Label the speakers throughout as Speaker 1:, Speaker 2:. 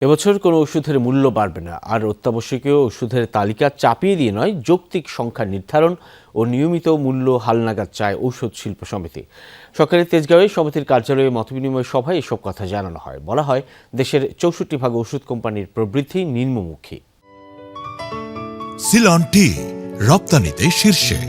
Speaker 1: এবছর কোনো ওষুধের মূল্য বাড়বে না, আর অত্যাবশ্যকীয় ওষুধের তালিকা চাপিয়ে দিয়ে নয়, যৌক্তিক সংখ্যা নির্ধারণ ও নিয়মিত মূল্য হালনাগাদ চায় ঔষধ শিল্প সমিতি। সরকারের তেজগাঁওয়ে সমিতির কার্যালয়ে মতবিনিময় সভায় এসব কথা জানানো হয়। বলা হয়, দেশের ৬৪ ভাগ ওষুধ কোম্পানির প্রবৃদ্ধি নিম্নমুখী।
Speaker 2: সিলন টি রপ্তানিতে শীর্ষে।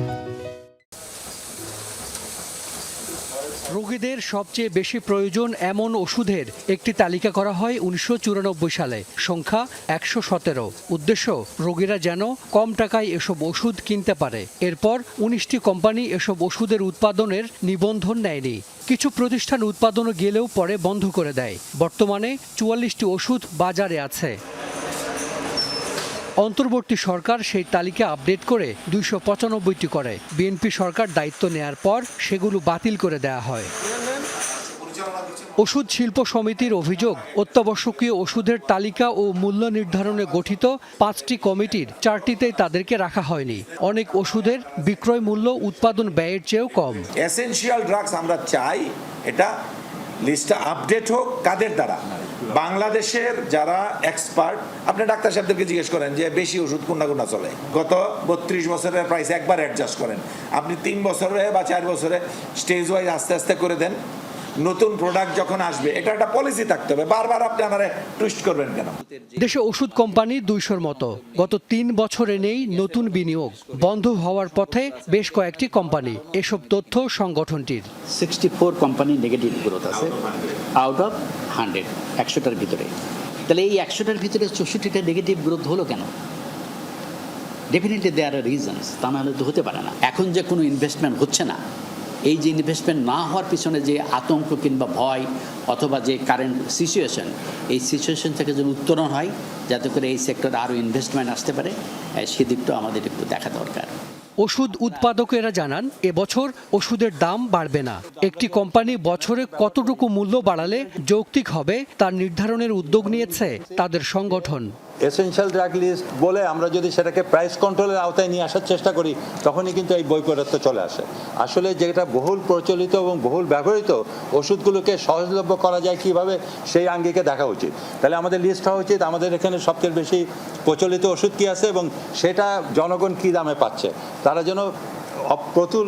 Speaker 3: রোগীদের সবচেয়ে বেশি প্রয়োজন এমন ওষুধের একটি তালিকা করা হয় ১৯৯৪ সালে। সংখ্যা ১১৭। উদ্দেশ্য, রোগীরা যেন কম টাকায় এসব ওষুধ কিনতে পারে। এরপর ১৯টি কোম্পানি এসব ওষুধের উৎপাদনের নিবন্ধন নেয়নি। কিছু প্রতিষ্ঠান উৎপাদনে গেলেও পরে বন্ধ করে দেয়। বর্তমানে ৪৪টি ওষুধ বাজারে আছে। অন্তর্বর্তী সরকার সেই তালিকা আপডেট করে ২৯৫টি করে। বিএনপি সরকার দায়িত্ব নেয়ার পর সেগুলো বাতিল করে দেয়া হয়। ওষুধ শিল্প সমিতির অভিযোগ, অত্যাবশ্যকীয় ওষুধের তালিকা ও মূল্য নির্ধারণে গঠিত ৫টি কমিটির ৪টিতেই তাদেরকে রাখা হয়নি। অনেক ওষুধের বিক্রয় মূল্য উৎপাদন ব্যয়ের চেয়েও কম।
Speaker 4: এসেনশিয়াল ড্রাগস আমরা চাই এটা লিস্টটা আপডেট হোক। কাদের দ্বারা? বাংলাদেশের যারা এক্সপার্ট। আপনি ডাক্তার সাহেবদেরকে জিজ্ঞেস করেন যে বেশি ওষুধ কোনটা চলে। গত ৩২ বছরের প্রাইস একবার অ্যাডজাস্ট করেন। আপনি ৩ বছরে বা ৪ বছরে স্টেজ ওয়াইজ আস্তে আস্তে করে দেন। নতুন প্রোডাক্ট যখন আসবে, এটা একটা পলিসি থাকতে হবে। বারবার আপনি আমারে টুইস্ট করবেন কেন?
Speaker 3: দেশে ওষুধ কোম্পানি ২০০-র মতো। গত ৩ বছরে নেই নতুন বিনিয়োগ। বন্ধ হওয়ার পথে বেশ কয়েকটি কোম্পানি। এসব তথ্য সংগঠনটির।
Speaker 5: 64 কোম্পানি নেগেটিভ গ্রোথ আছে আউট অফ 100, ১০০টার ভিতরে। তাহলে এই ১০০টার ভিতরে ৬৪টা নেগেটিভ গ্রোথ হলো কেন? ডেফিনেটলি দেয়ার আর রিজনস, তা নাহলে তো হতে পারে না। এখন যে কোনো ইনভেস্টমেন্ট হচ্ছে না, এই যে ইনভেস্টমেন্ট না হওয়ার পিছনে যে আতঙ্ক কিংবা ভয় অথবা যে কারেন্ট সিচুয়েশন, এই সিচুয়েশন থেকে যেন উত্তরণ হয়, যাতে করে এই সেক্টরে আরও ইনভেস্টমেন্ট আসতে পারে, সেদিকটাও আমাদের একটু দেখা দরকার।
Speaker 3: ওষুধ উৎপাদকেরা জানান, এবছর ওষুধের দাম বাড়বে না। একটি কোম্পানি বছরে কতটুকু মূল্য বাড়ালে যৌক্তিক হবে তার নির্ধারণের উদ্যোগ নিয়েছে তাদের সংগঠন।
Speaker 6: এসেনশিয়াল ড্রাগ লিস্ট বলে আমরা যদি সেটাকে প্রাইস কন্ট্রোলের আওতায় নিয়ে আসার চেষ্টা করি, তখনই কিন্তু এই বৈপরীত্য চলে আসে। আসলে যেটা বহুল প্রচলিত এবং বহুল ব্যবহৃত ওষুধগুলোকে সহজলভ্য করা যায় কিভাবে, সেই আঙ্গিকে দেখা উচিত। তাহলে আমাদের লিস্ট হওয়া উচিত, আমাদের এখানে সবচেয়ে বেশি প্রচলিত ওষুধ কি আছে এবং সেটা জনগণ কি দামে পাচ্ছে, তারা যেন প্রতুল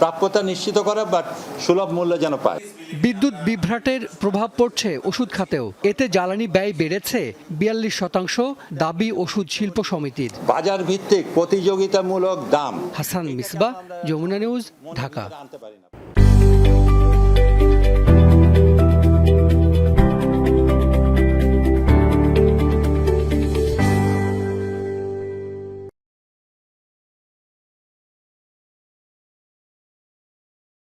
Speaker 6: প্রাপ্যতা নিশ্চিত করা বা সুলভ মূল্যে যেন পায়।
Speaker 3: বিদ্যুৎ বিভ্রাটের প্রভাব পড়ছে ওষুধ খাতেও। এতে জ্বালানি ব্যয় বেড়েছে ৪২%, দাবি ওষুধ শিল্প সমিতির।
Speaker 6: বাজার ভিত্তিক প্রতিযোগিতামূলক দাম।
Speaker 3: হাসান মিসবাহ, যমুনা নিউজ, ঢাকা।